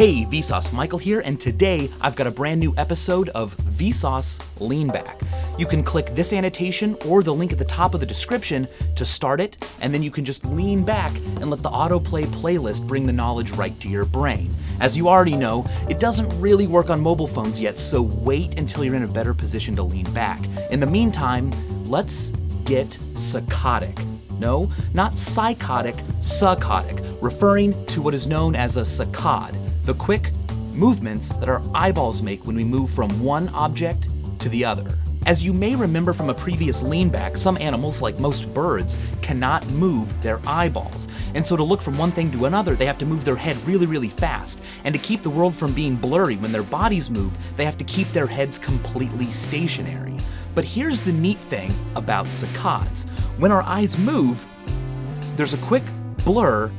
Hey, Vsauce, Michael here, and today I've got a brand new episode of Vsauce Lean Back. You can click this annotation or the link at the top of the description to start it, and then you can just lean back and let the autoplay playlist bring the knowledge right to your brain. As you already know, it doesn't really work on mobile phones yet, so wait until you're in a better position to lean back. In the meantime, let's get psychotic. No, not psychotic, psychotic, referring to what is known as a saccade, the quick movements that our eyeballs make when we move from one object to the other. As you may remember from a previous lean back, some animals, like most birds, cannot move their eyeballs. And so to look from one thing to another, they have to move their head really, really fast. And to keep the world from being blurry when their bodies move, they have to keep their heads completely stationary. But here's the neat thing about saccades. When our eyes move, there's a quick blur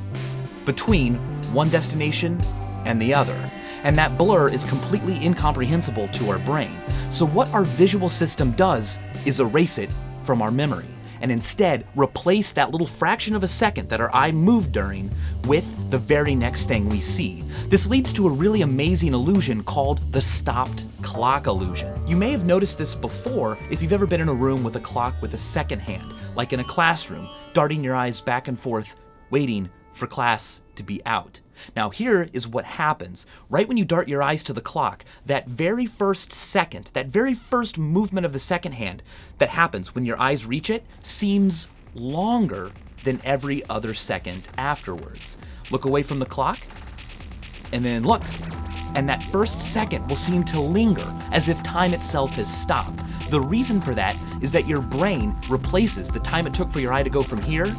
between one destination and the other. And that blur is completely incomprehensible to our brain. So what our visual system does is erase it from our memory and instead replace that little fraction of a second that our eye moved during with the very next thing we see. This leads to a really amazing illusion called the stopped clock illusion. You may have noticed this before if you've ever been in a room with a clock with a second hand, like in a classroom, darting your eyes back and forth, waiting for class to be out. Now here is what happens. Right when you dart your eyes to the clock, that very first second, that very first movement of the second hand that happens when your eyes reach it seems longer than every other second afterwards. Look away from the clock, and then look. And that first second will seem to linger as if time itself has stopped. The reason for that is that your brain replaces the time it took for your eye to go from here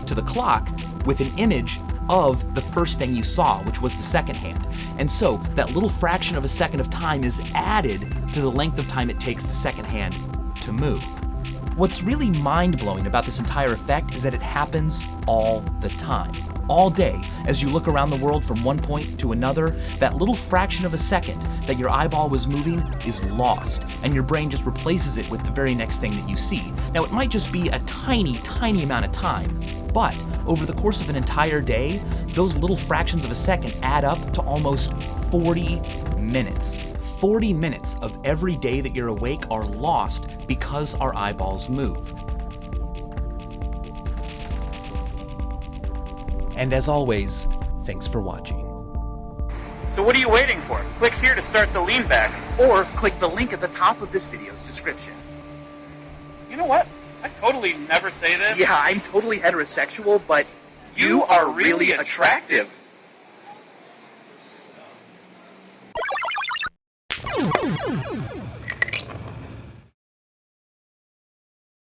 to the clock with an image of the first thing you saw, which was the second hand. And so that little fraction of a second of time is added to the length of time it takes the second hand to move. What's really mind-blowing about this entire effect is that it happens all the time. All day, as you look around the world from one point to another, that little fraction of a second that your eyeball was moving is lost, and your brain just replaces it with the very next thing that you see. Now, it might just be a tiny, tiny amount of time, but over the course of an entire day, those little fractions of a second add up to almost 40 minutes. 40 minutes of every day that you're awake are lost because our eyeballs move. And as always, thanks for watching. So what are you waiting for? Click here to start the lean back. Or click the link at the top of this video's description. You know what? I totally never say this. Yeah, I'm totally heterosexual, but You are really attractive.